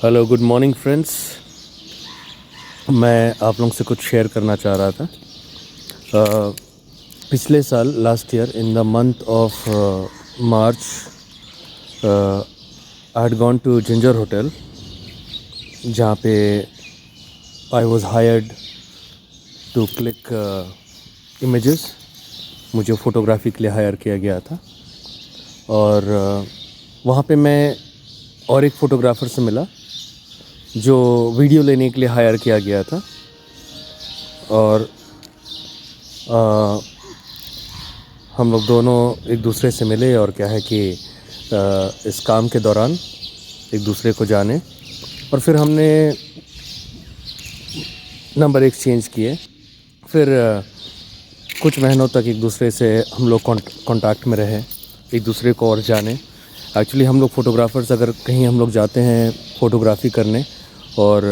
Hello, good morning friends. मैं आप लोगों से कुछ शेयर करना चाह रहा था। पिछले साल last year in the month of March I had gone to Ginger hotel, जहाँ पे I was hired to click images. मुझे फ़ोटोग्राफी के लिए हायर किया गया था और वहाँ पे मैं और एक फ़ोटोग्राफ़र से मिला जो वीडियो लेने के लिए हायर किया गया था। और हम लोग दोनों एक दूसरे से मिले और क्या है कि इस काम के दौरान एक दूसरे को जाने और फिर हमने नंबर एक्सचेंज किए। फिर कुछ महीनों तक एक दूसरे से हम लोग कांटेक्ट में रहे, एक दूसरे को और जाने। एक्चुअली हम लोग फ़ोटोग्राफ़र्स अगर कहीं हम लोग जाते हैं फ़ोटोग्राफ़ी करने और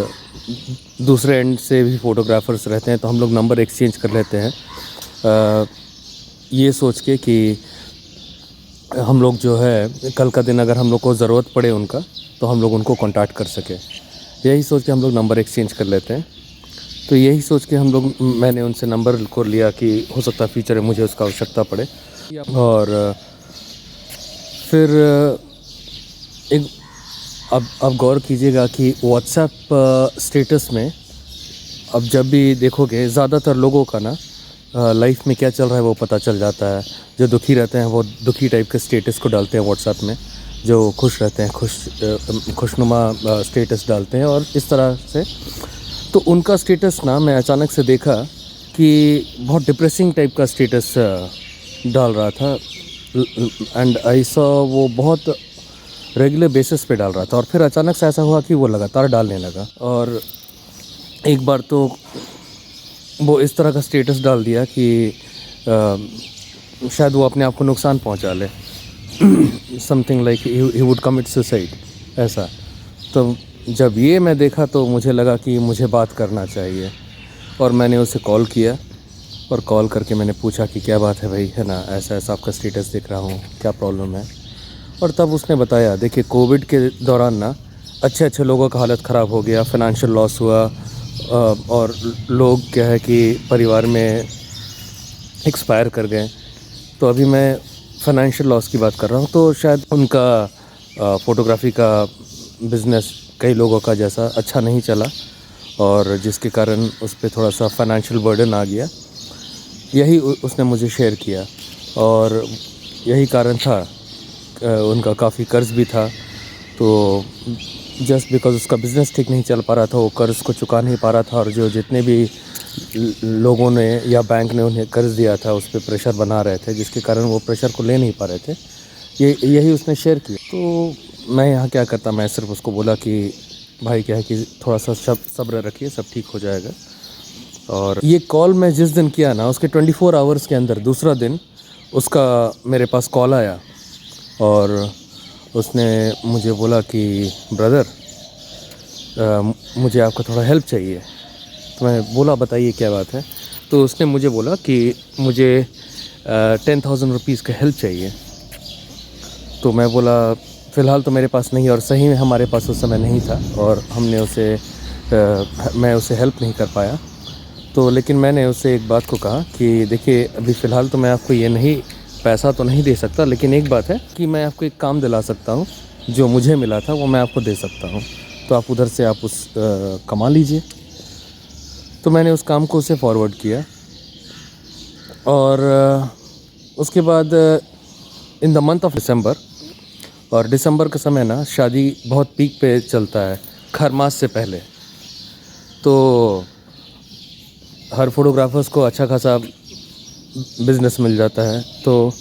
दूसरे एंड से भी फ़ोटोग्राफ़र्स रहते हैं तो हम लोग नंबर एक्सचेंज कर लेते हैं, ये सोच के कि हम लोग जो है कल का दिन अगर हम लोग को ज़रूरत पड़े उनका तो हम लोग उनको कांटेक्ट कर सकें। यही सोच के हम लोग नंबर एक्सचेंज कर लेते हैं। तो यही सोच के मैंने उनसे नंबर को लिया कि हो सकता है फ्यूचर में मुझे उसका आवश्यकता पड़े। और फिर एक अब गौर कीजिएगा कि व्हाट्सएप स्टेटस में अब जब भी देखोगे ज़्यादातर लोगों का ना लाइफ में क्या चल रहा है वो पता चल जाता है। जो दुखी रहते हैं वो दुखी टाइप के स्टेटस को डालते हैं व्हाट्सएप में, जो खुश रहते हैं खुशनुमा स्टेटस डालते हैं और इस तरह से। तो उनका स्टेटस ना मैं अचानक से देखा कि बहुत डिप्रेसिंग टाइप का स्टेटस डाल रहा था एंड आई सॉ वो बहुत रेगुलर बेसिस पे डाल रहा था। और फिर अचानक से ऐसा हुआ कि वो लगातार डालने लगा और एक बार तो वो इस तरह का स्टेटस डाल दिया कि शायद वो अपने आप को नुकसान पहुंचा ले, something like he would commit suicide ऐसा। तो जब ये मैं देखा तो मुझे लगा कि मुझे बात करना चाहिए और मैंने उसे कॉल किया और कॉल करके मैंने पूछा कि क्या बात है भाई, है ना, ऐसा ऐसा आपका स्टेटस देख रहा हूँ, क्या प्रॉब्लम है। और तब उसने बताया, देखिए कोविड के दौरान ना अच्छे अच्छे लोगों का हालत ख़राब हो गया, फाइनेंशियल लॉस हुआ और लोग क्या है कि परिवार में एक्सपायर कर गए। तो अभी मैं फाइनेंशियल लॉस की बात कर रहा हूँ। तो शायद उनका फ़ोटोग्राफी का बिज़नेस कई लोगों का जैसा अच्छा नहीं चला और जिसके कारण उस पर थोड़ा सा फाइनेंशियल बर्डन आ गया। यही उसने मुझे शेयर किया और यही कारण था। उनका काफ़ी कर्ज़ भी था, तो जस्ट बिकॉज़ उसका बिज़नेस ठीक नहीं चल पा रहा था, वो कर्ज़ को चुका नहीं पा रहा था और जो जितने भी लोगों ने या बैंक ने उन्हें कर्ज़ दिया था उस पर प्रेशर बना रहे थे, जिसके कारण वो प्रेशर को ले नहीं पा रहे थे। यही उसने शेयर किया। तो मैं यहाँ क्या करता, मैं सिर्फ उसको बोला कि भाई क्या है कि थोड़ा सा सब्र रखिए, सब ठीक हो जाएगा। और ये कॉल मैं जिस दिन किया ना उसके 24 आवर्स के अंदर दूसरा दिन उसका मेरे पास कॉल आया और उसने मुझे बोला कि ब्रदर मुझे आपका थोड़ा हेल्प चाहिए। तो मैं बोला बताइए क्या बात है। तो उसने मुझे बोला कि मुझे 10,000 रुपीज़ का हेल्प चाहिए। तो मैं बोला फ़िलहाल तो मेरे पास नहीं, और सही में हमारे पास उस समय नहीं था और मैं उसे हेल्प नहीं कर पाया। तो लेकिन मैंने उससे एक बात को कहा कि देखिए अभी फ़िलहाल तो मैं आपको ये नहीं, पैसा तो नहीं दे सकता, लेकिन एक बात है कि मैं आपको एक काम दिला सकता हूँ, जो मुझे मिला था वो मैं आपको दे सकता हूँ, तो आप उधर से आप कमा लीजिए। तो मैंने उस काम को उसे फॉरवर्ड किया और उसके बाद इन द मंथ ऑफ दिसंबर, और दिसंबर का समय ना शादी बहुत पीक पे चलता है, खरमास से पहले। तो हर फोटोग्राफर्स को अच्छा खासा बिज़नेस मिल जाता है, तो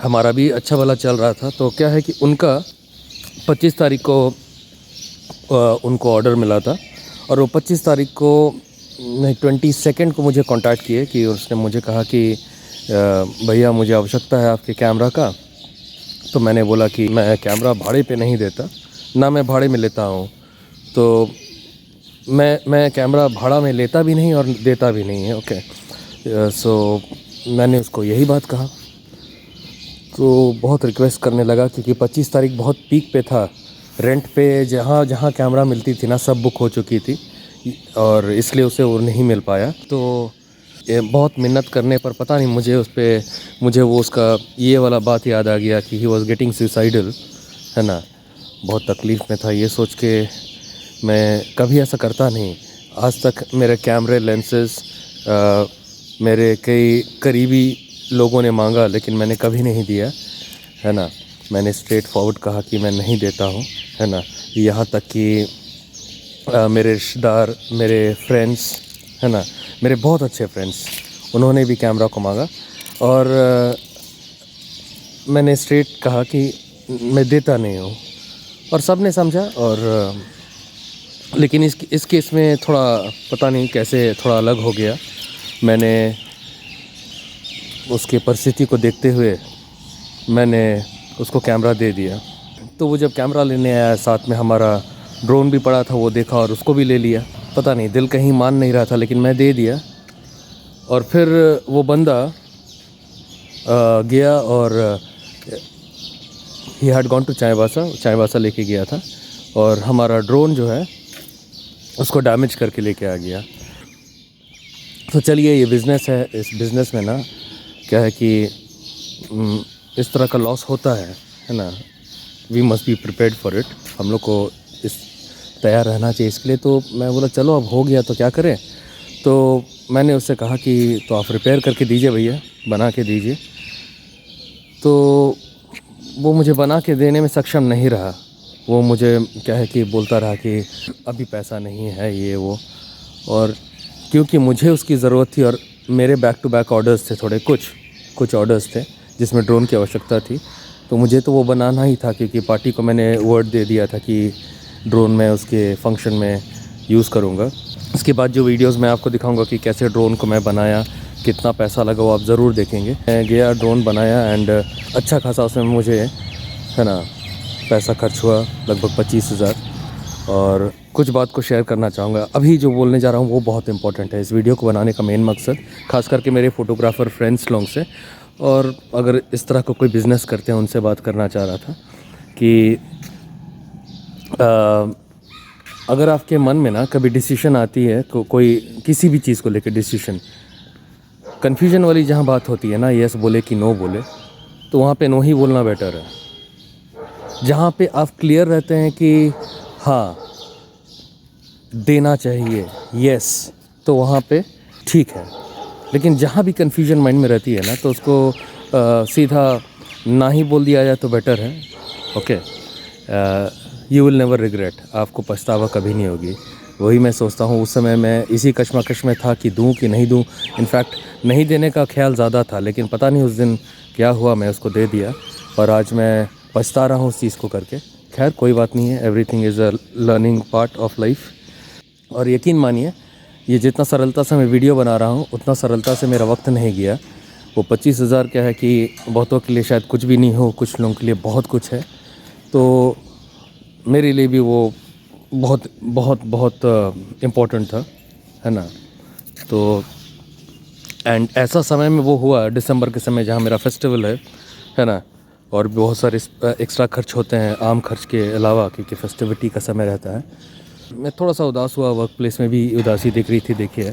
हमारा भी अच्छा भला चल रहा था। तो क्या है कि उनका 25 तारीख को उनको ऑर्डर मिला था और वो 25 तारीख को नहीं 22 को मुझे कांटेक्ट किए कि उसने मुझे कहा कि भैया मुझे आवश्यकता है आपके कैमरा का। तो मैंने बोला कि मैं कैमरा भाड़े पे नहीं देता, ना मैं भाड़े में लेता हूँ। तो मैं कैमरा भाड़ा में लेता भी नहीं और देता भी नहीं है। ओके, सो मैंने उसको यही बात कहा। तो बहुत रिक्वेस्ट करने लगा क्योंकि 25 तारीख बहुत पीक पे था रेंट पे जहाँ जहाँ कैमरा मिलती थी ना सब बुक हो चुकी थी और इसलिए उसे वो नहीं मिल पाया। तो ये बहुत मिन्नत करने पर पता नहीं मुझे वो उसका ये वाला बात याद आ गया कि ही वॉज गेटिंग सुसाइडल, है ना। बहुत तकलीफ़ में था, ये सोच के मैं कभी ऐसा करता नहीं। आज तक मेरे कैमरे लेंसेज मेरे कई करीबी लोगों ने मांगा लेकिन मैंने कभी नहीं दिया, है ना। मैंने स्ट्रेट फॉरवर्ड कहा कि मैं नहीं देता हूँ, है ना। यहाँ तक कि मेरे रिश्तेदार, मेरे फ्रेंड्स, है ना, मेरे बहुत अच्छे फ्रेंड्स, उन्होंने भी कैमरा को मांगा और मैंने स्ट्रेट कहा कि मैं देता नहीं हूँ और सब ने समझा। और लेकिन इस केस में थोड़ा पता नहीं कैसे थोड़ा अलग हो गया। मैंने उसके परिस्थिति को देखते हुए मैंने उसको कैमरा दे दिया। तो वो जब कैमरा लेने आया, साथ में हमारा ड्रोन भी पड़ा था, वो देखा और उसको भी ले लिया। पता नहीं दिल कहीं मान नहीं रहा था लेकिन मैं दे दिया। और फिर वो बंदा गया और he had gone to Chaibasa लेके गया था और हमारा ड्रोन जो है उसको डैमेज करके लेके आ गया। तो चलिए, ये बिज़नेस है, इस बिज़नेस में ना क्या है कि इस तरह का लॉस होता है ना। We must be prepared for it. हम लोग को इस तैयार रहना चाहिए इसके लिए। तो मैं बोला चलो अब हो गया तो क्या करें। तो मैंने उससे कहा कि तो आप रिपेयर करके दीजिए भैया, बना के दीजिए। तो वो मुझे बना के देने में सक्षम नहीं रहा। वो मुझे क्या है कि बोलता रहा कि अभी पैसा नहीं है, ये वो। और क्योंकि मुझे उसकी ज़रूरत थी और मेरे बैक टू बैक ऑर्डर्स थे, थोड़े कुछ ऑर्डर्स थे जिसमें ड्रोन की आवश्यकता थी, तो मुझे तो वो बनाना ही था क्योंकि पार्टी को मैंने वर्ड दे दिया था कि ड्रोन मैं उसके फंक्शन में यूज़ करूँगा। इसके बाद जो वीडियोस मैं आपको दिखाऊंगा कि कैसे ड्रोन को मैं बनाया, कितना पैसा लगा, वो आप ज़रूर देखेंगे। मैं गया, ड्रोन बनाया एंड अच्छा खासा उसमें मुझे, है ना, पैसा खर्च हुआ, लगभग 25,000। और कुछ बात को शेयर करना चाहूँगा। अभी जो बोलने जा रहा हूँ वो बहुत इंपॉर्टेंट है। इस वीडियो को बनाने का मेन मकसद खास करके मेरे फ़ोटोग्राफ़र फ्रेंड्स लोगों से, और अगर इस तरह का कोई बिज़नेस करते हैं उनसे बात करना चाह रहा था कि अगर आपके मन में ना कभी डिसीजन आती है, कोई किसी भी चीज़ को लेकर डिसीजन, कन्फ्यूजन वाली जहाँ बात होती है ना, यस बोले कि नो बोले, तो वहाँ पे नो ही बोलना बेटर है। जहाँ पे आप क्लियर रहते हैं कि हाँ देना चाहिए, यस, तो वहाँ पे ठीक है। लेकिन जहाँ भी कन्फ्यूजन माइंड में रहती है ना, तो उसको सीधा ना ही बोल दिया जाए तो बेटर है। Okay, you will never regret. आपको पछतावा कभी नहीं होगी। वही मैं सोचता हूँ। उस समय मैं इसी कश्मकश में था कि दूँ कि नहीं दूँ। इनफैक्ट नहीं देने का ख्याल ज़्यादा था, लेकिन पता नहीं उस दिन क्या हुआ, मैं उसको दे दिया और आज मैं पछता रहा हूँ उस चीज़ को करके। खैर कोई बात नहीं है, everything is a learning part of life. और यकीन मानिए, ये जितना सरलता से मैं वीडियो बना रहा हूँ उतना सरलता से मेरा वक्त नहीं गया। वो 25,000 क्या है कि बहुतों के लिए शायद कुछ भी नहीं हो, कुछ लोगों के लिए बहुत कुछ है। तो मेरे लिए भी वो बहुत बहुत बहुत इम्पोर्टेंट था, है ना। तो एंड ऐसा समय में वो हुआ, दिसंबर के समय, जहाँ मेरा फेस्टिवल है ना, और बहुत सारे एक्स्ट्रा खर्च होते हैं आम खर्च के अलावा, क्योंकि फेस्टिविटी का समय रहता है। मैं थोड़ा सा उदास हुआ, वर्क प्लेस में भी उदासी दिख रही थी, देखिए।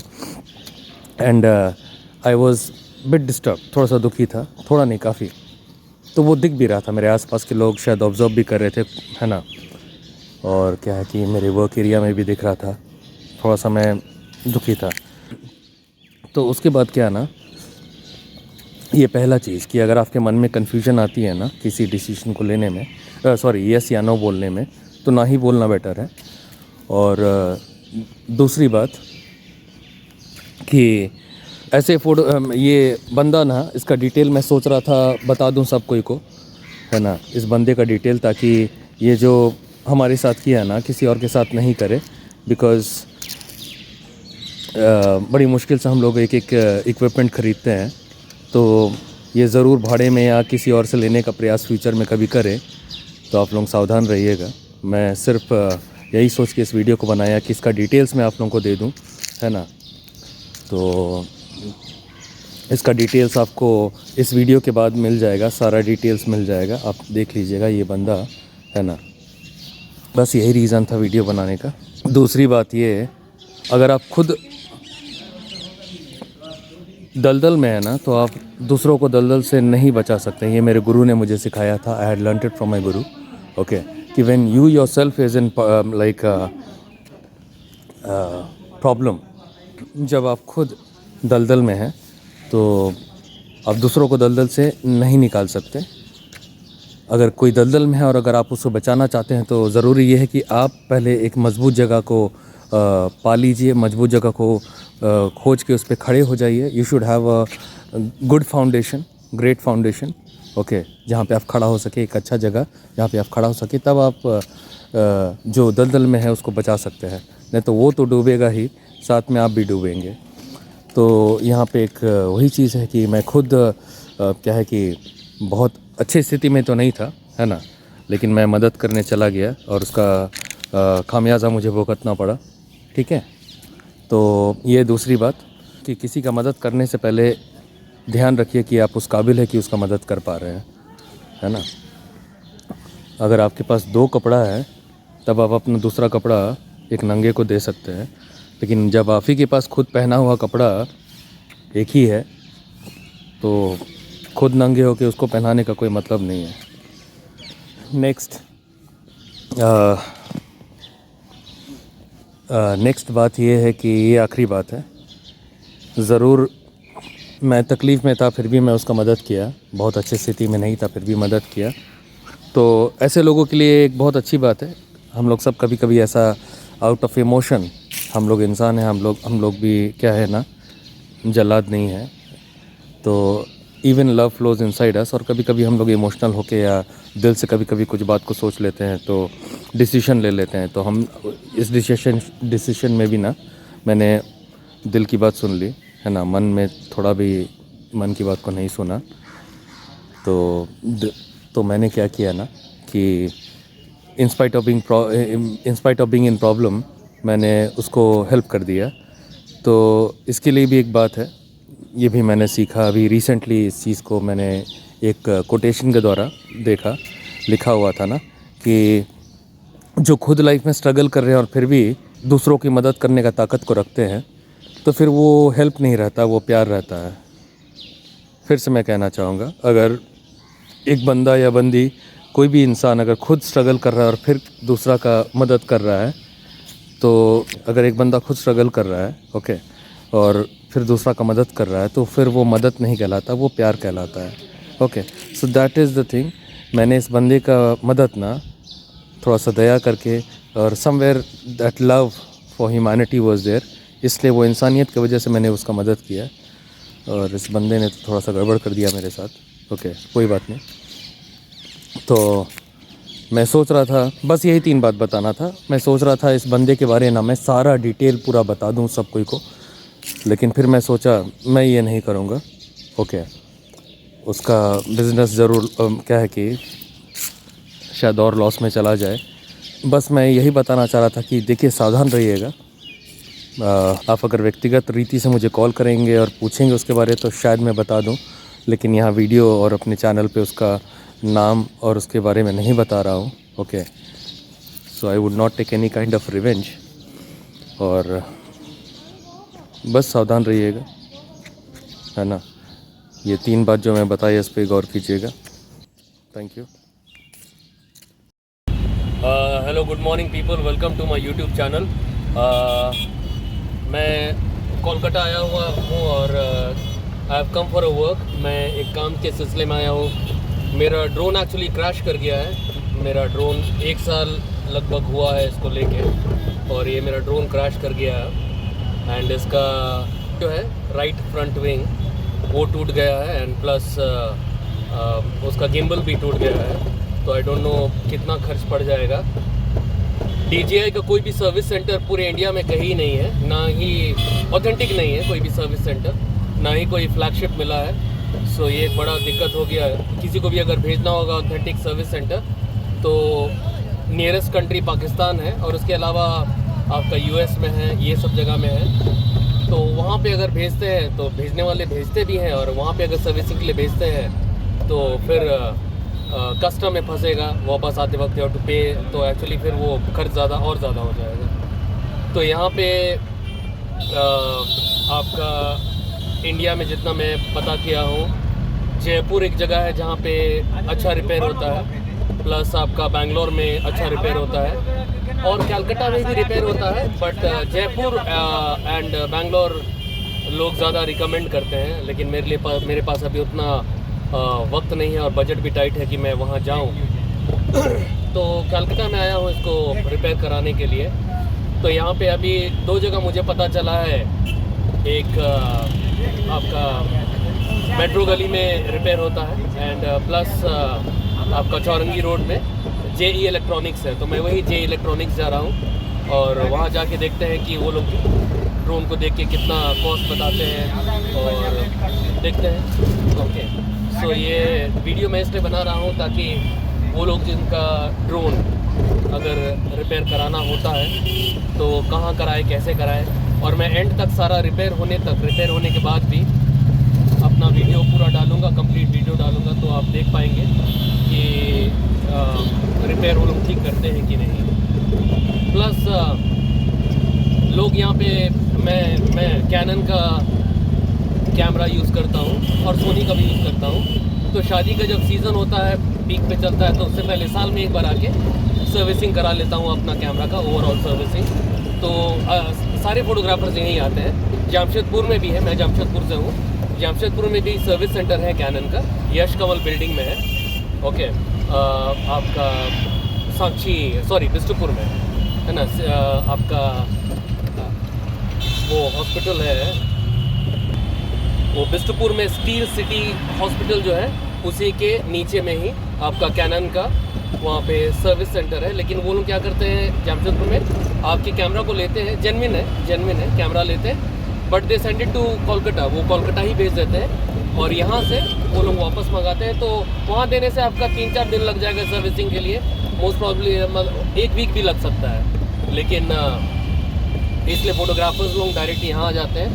And I was bit disturb, थोड़ा सा दुखी था, थोड़ा नहीं काफ़ी। तो वो दिख भी रहा था, मेरे आसपास के लोग शायद ऑब्जर्व भी कर रहे थे, है ना। और क्या है कि मेरे वर्क एरिया में भी दिख रहा था, थोड़ा सा मैं दुखी था। तो उसके बाद क्या ना, ये पहला चीज़ कि अगर आपके मन में कन्फ्यूजन आती है ना किसी डिसीजन को लेने में, यस या नो बोलने में, तो ना ही बोलना बेटर है। और दूसरी बात कि ऐसे ये बंदा ना, इसका डिटेल मैं सोच रहा था बता दूं सब कोई को, है ना, इस बंदे का डिटेल, ताकि ये जो हमारे साथ किया ना किसी और के साथ नहीं करे। बिकॉज़ बड़ी मुश्किल से हम लोग एक इक्विपमेंट ख़रीदते हैं, तो ये ज़रूर भाड़े में या किसी और से लेने का प्रयास फ्यूचर में कभी करें, तो आप लोग सावधान रहिएगा। मैं सिर्फ यही सोच के इस वीडियो को बनाया कि इसका डिटेल्स मैं आप लोगों को दे दूं, है ना। तो इसका डिटेल्स आपको इस वीडियो के बाद मिल जाएगा, सारा डिटेल्स मिल जाएगा, आप देख लीजिएगा। ये बंदा, है ना, बस यही रीज़न था वीडियो बनाने का। दूसरी बात ये है, अगर आप खुद दलदल में है ना, तो आप दूसरों को दलदल से नहीं बचा सकते। ये मेरे गुरु ने मुझे सिखाया था। I had learned it from my Guru. Okay, कि when you yourself is in like problem, जब आप खुद दलदल में हैं तो आप दूसरों को दलदल से नहीं निकाल सकते। अगर कोई दलदल में है और अगर आप उसको बचाना चाहते हैं तो ज़रूरी ये है कि आप पहले एक मज़बूत जगह को पा लीजिए, मज़बूत जगह को खोज के उस पर खड़े हो जाइए। You should have a good foundation, great foundation, okay, जहाँ पे आप खड़ा हो सके, एक अच्छा जगह जहाँ पे आप खड़ा हो सके, तब आप जो दलदल में है उसको बचा सकते हैं। नहीं तो वो तो डूबेगा ही, साथ में आप भी डूबेंगे। तो यहाँ पे एक वही चीज़ है कि मैं खुद क्या है कि बहुत अच्छी स्थिति में तो नहीं था, है ना, लेकिन मैं मदद करने चला गया और उसका खामियाजा मुझे भुगतना पड़ा। ठीक है, तो ये दूसरी बात कि किसी का मदद करने से पहले ध्यान रखिए कि आप उस काबिल है कि उसका मदद कर पा रहे हैं, है ना। अगर आपके पास 2 कपड़ा है तब आप अपना दूसरा कपड़ा एक नंगे को दे सकते हैं, लेकिन जब आप ही के पास खुद पहना हुआ कपड़ा एक ही है तो खुद नंगे होके उसको पहनाने का कोई मतलब नहीं है। नेक्स्ट बात ये है कि ये आखिरी बात है, ज़रूर मैं तकलीफ़ में था फिर भी मैं उसका मदद किया, बहुत अच्छी स्थिति में नहीं था फिर भी मदद किया। तो ऐसे लोगों के लिए एक बहुत अच्छी बात है। हम लोग सब कभी कभी ऐसा आउट ऑफ इमोशन, हम लोग इंसान हैं, हम लोग भी क्या है ना, जल्लाद नहीं है। तो even love flows inside us, और कभी कभी हम लोग इमोशनल होके या दिल से कभी कभी कुछ बात को सोच लेते हैं तो डिसीजन ले लेते हैं। तो हम इस डिसीजन में भी ना मैंने दिल की बात सुन ली, है ना, मन में थोड़ा भी मन की बात को नहीं सुना। तो मैंने क्या किया ना कि in spite of being in problem मैंने उसको हेल्प कर दिया। तो इसके लिए भी एक बात है, ये भी मैंने सीखा अभी रिसेंटली। इस चीज़ को मैंने एक कोटेशन के द्वारा देखा, लिखा हुआ था ना कि जो खुद लाइफ में स्ट्रगल कर रहे हैं और फिर भी दूसरों की मदद करने का ताकत को रखते हैं, तो फिर वो हेल्प नहीं रहता, वो प्यार रहता है। फिर से मैं कहना चाहूँगा, अगर एक बंदा या बंदी, कोई भी इंसान अगर खुद स्ट्रगल कर रहा है और फिर दूसरा का मदद कर रहा है, तो अगर एक बंदा खुद स्ट्रगल कर रहा है, ओके, और फिर दूसरा का मदद कर रहा है, तो फिर वो मदद नहीं कहलाता, वो प्यार कहलाता है। Okay, so that is the thing. मैंने इस बंदे का मदद ना थोड़ा सा दया करके, और somewhere that love for humanity was there, इसलिए वो इंसानियत की वजह से मैंने उसका मदद किया। और इस बंदे ने तो थोड़ा सा गड़बड़ कर दिया मेरे साथ। ओके, कोई बात नहीं। तो मैं सोच रहा था, बस यही 3 बात बताना था। मैं सोच रहा था इस बंदे के बारे में ना मैं सारा डिटेल पूरा बता दूं सब कोई को, लेकिन फिर मैं सोचा मैं ये नहीं करूँगा। ओके, उसका बिज़नेस ज़रूर क्या है कि शायद और लॉस में चला जाए। बस मैं यही बताना चाह रहा था कि देखिए, सावधान रहिएगा। आप अगर व्यक्तिगत रीति से मुझे कॉल करेंगे और पूछेंगे उसके बारे तो शायद मैं बता दूं, लेकिन यहाँ वीडियो और अपने चैनल पे उसका नाम और उसके बारे में नहीं बता रहा हूँ। Okay, so I would not take any kind of revenge. और बस सावधान रहिएगा, है ना। ये 3 बात जो मैं बताई इस पर गौर कीजिएगा। Thank you. Hello, good morning people, welcome to my YouTube channel. मैं कोलकाता आया हुआ हूँ और I have come for a work. मैं एक काम के सिलसिले में आया हूँ। मेरा ड्रोन एक्चुअली क्रैश कर गया है। मेरा ड्रोन 1 साल लगभग हुआ है इसको लेके, और ये मेरा ड्रोन क्रैश कर गया है। एंड इसका जो है राइट फ्रंट विंग वो टूट गया है, एंड प्लस उसका गिम्बल भी टूट गया है। तो आई डोंट नो कितना खर्च पड़ जाएगा। DJI का कोई भी सर्विस सेंटर पूरे इंडिया में कहीं नहीं है, ना ही ऑथेंटिक नहीं है कोई भी सर्विस सेंटर, ना ही कोई फ्लैगशिप मिला है। सो ये एक बड़ा दिक्कत हो गया है। किसी को भी अगर भेजना होगा ऑथेंटिक सर्विस सेंटर तो नियरेस्ट कंट्री पाकिस्तान है, और उसके अलावा आपका US में है, ये सब जगह में है। तो वहाँ पे अगर भेजते हैं तो भेजने वाले भेजते भी हैं, और वहाँ पे अगर सर्विसिंग के लिए भेजते हैं तो फिर कस्टम में फंसेगा वापस आते वक्त और टू पे, तो एक्चुअली फिर वो खर्च ज़्यादा और ज़्यादा हो जाएगा। तो यहाँ पे आपका इंडिया में जितना मैं पता किया हूँ, जयपुर एक जगह है जहाँ पे अच्छा रिपेयर होता है, प्लस आपका बेंगलोर में अच्छा रिपेयर होता है, और कलकत्ता में भी रिपेयर होता है, बट जयपुर एंड बेंगलोर लोग ज़्यादा रिकमेंड करते हैं। लेकिन मेरे पास अभी उतना वक्त नहीं है और बजट भी टाइट है कि मैं वहाँ जाऊँ। तो कलकत्ता में आया हूँ इसको रिपेयर कराने के लिए। तो यहाँ पे अभी 2 जगह मुझे पता चला है, एक आपका मेट्रो गली में रिपेयर होता है, एंड प्लस आपका चौरंगी रोड में JE इलेक्ट्रॉनिक्स है। तो मैं वही JE इलेक्ट्रॉनिक्स जा रहा हूँ और वहाँ जाके देखते हैं कि वो लोग ड्रोन को देख के कितना कॉस्ट बताते हैं और देखते हैं। ओके, सो ये वीडियो मैं इसलिए बना रहा हूँ ताकि वो लोग जिनका ड्रोन अगर रिपेयर कराना होता है तो कहाँ कराए, कैसे कराए, और मैं एंड तक सारा रिपेयर होने के बाद भी अपना वीडियो पूरा डालूँगा, कंप्लीट वीडियो डालूँगा, तो आप देख पाएंगे कि रिपेयर वो लोग ठीक करते हैं कि नहीं। प्लस लोग यहाँ पे मैं कैनन का कैमरा यूज़ करता हूँ और सोनी का भी यूज़ करता हूँ। तो शादी का जब सीज़न होता है, पीक पे चलता है, तो उससे पहले साल में एक बार आके सर्विसिंग करा लेता हूँ अपना कैमरा का, ओवरऑल सर्विसिंग। तो सारे फोटोग्राफर्स यहीं आते हैं। जमशेदपुर में भी है, मैं जमशेदपुर से हूँ। जमशेदपुर में भी सर्विस सेंटर है कैनन का, यश कमल बिल्डिंग में है। ओके, आपका बिष्टुपुर में है ना, आपका वो हॉस्पिटल है, वो बिष्टुपुर में स्टील सिटी हॉस्पिटल जो है, उसी के नीचे में ही आपका कैनन का वहाँ पे सर्विस सेंटर है। लेकिन वो लोग क्या करते हैं जमशेदपुर में, आपके कैमरा को लेते हैं, जेन्युइन है कैमरा लेते हैं, but they send it to Kolkata, वो कोलकाता ही भेज देते हैं और यहाँ से वो लोग वापस मंगाते हैं। तो वहाँ देने से आपका 3-4 दिन लग जाएगा सर्विसिंग के लिए, मोस्ट प्रॉब्ली 1 वीक भी लग सकता है। लेकिन इसलिए फोटोग्राफर्स लोग डायरेक्ट यहाँ आ जाते हैं,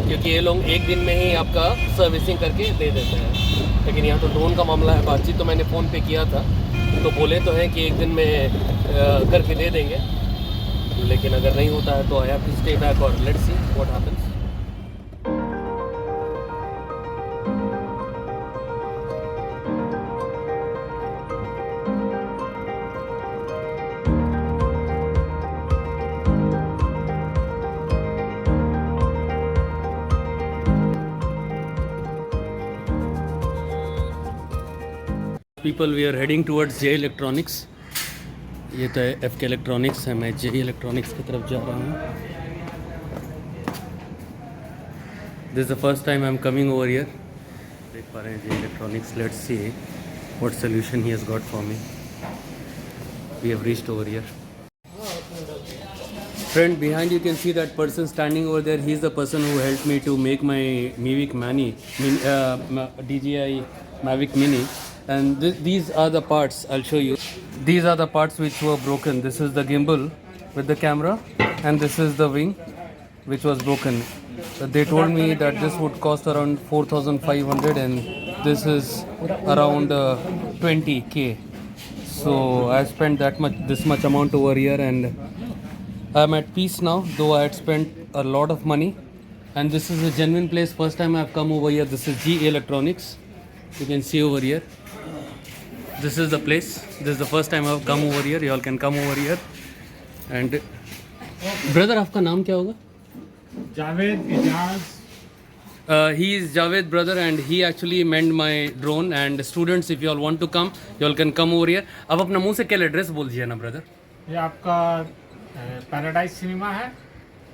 क्योंकि ये लोग 1 दिन में ही आपका सर्विसिंग करके दे देते हैं। लेकिन यहाँ तो ड्रोन का मामला है, बातचीत तो मैंने फ़ोन पे किया था, तो बोले तो हैं कि 1 दिन में करके दे देंगे। लेकिन अगर नहीं होता है तो I have to stay back और let's see what happens. People we are heading towards JE electronics. ये तो FK इलेक्ट्रॉनिक्स है, मैं JE इलेक्ट्रॉनिक्स की तरफ जा रहा हूँ। This is the first time I am coming over here. देख पा रहे हैं JE electronics. Let's see what solution he has got for me. We have reached over here. Friend, behind you can see that person standing over there. He is the person who helped me to make my Mavic DJI Mavic Mini. And these are the parts, I'll show you. These are the parts which were broken. This is the gimbal with the camera, and this is the wing which was broken. They told me that this would cost around 4,500 and this is around 20k. So I spent this much amount over here, and I'm at peace now, though I had spent a lot of money. And this is a genuine place. First time I've come over here. This is JE Electronics. You can see over here. This is the place. This is the first time I've come over here. You all can come over here. And brother, आपका नाम क्या होगा? Javed Ijaz. He is Javed brother, and he actually mend my drone. And students, if you all want to come, you all can come over here. अब अपना मुंह से क्या address बोल दीजिए ना ब्रदर। ये आपका पैराडाइज सिनेमा है।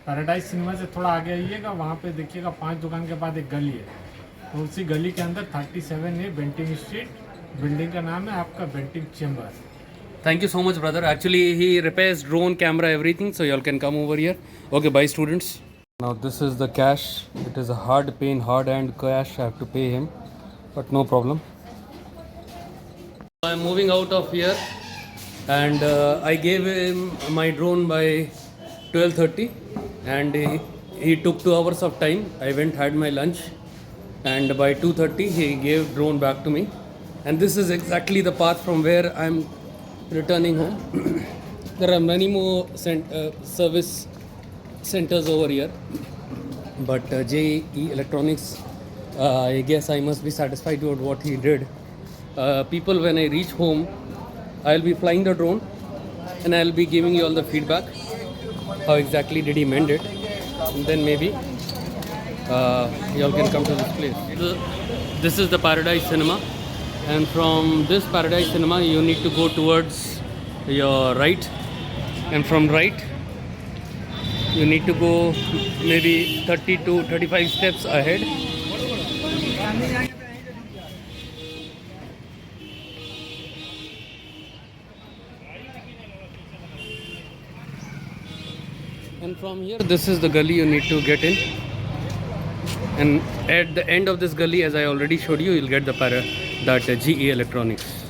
पैराडाइज सिनेमा से थोड़ा आगे आइएगा, वहाँ पे देखिएगा 5 दुकान के बाद एक गली है, तो उसी गली के अंदर 37 है बेंटिंग स्ट्रीट। बिल्डिंग का नाम है आपका बेंटिंग chamber. Thank you so much, brother. Actually, he repairs drone, camera, everything. So you all can come over here. Okay, bye, students. Now this is the cash. It is a hard pain, hard hand cash. I have to pay him, but no problem. I am moving out of here, and I gave him my drone by 12:30, and he took 2 hours of time. I went had my lunch, and by 2:30 he gave drone back to me. And this is exactly the path from where I'm returning home. There are many more service centers over here, but JE Electronics, I guess I must be satisfied with what he did. People, when I reach home, I'll be flying the drone and I'll be giving you all the feedback. How exactly did he mend it? And then maybe y'all can come to this place. This is the Paradise Cinema, and from this Paradise Cinema you need to go towards your right, and from right you need to go maybe 30 to 35 steps ahead. And from here, this is the gully you need to get in. And at the end of this gully, as I already showed you, you'll get that GE Electronics.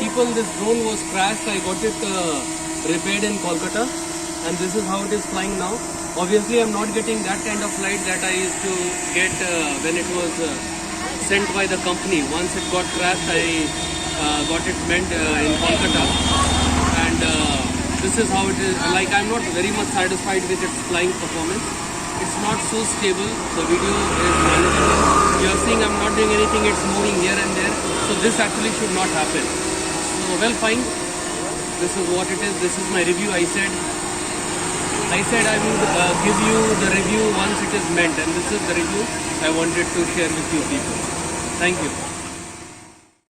People, this drone was crashed. I got it repaired in Kolkata, and this is how it is flying now. Obviously, I'm not getting that kind of flight that I used to get when it was sent by the company. Once it got crashed, I got it ment in Kolkata, and this is how it is. Like, I'm not very much satisfied with its flying performance. It's not so stable. The video is manageable. You're seeing I'm not doing anything. It's moving here and there. So this actually should not happen. So well, fine. This is what it is. This is my review. I said I will give you the review once it is meant, and this is the review I wanted to share with you people. Thank you.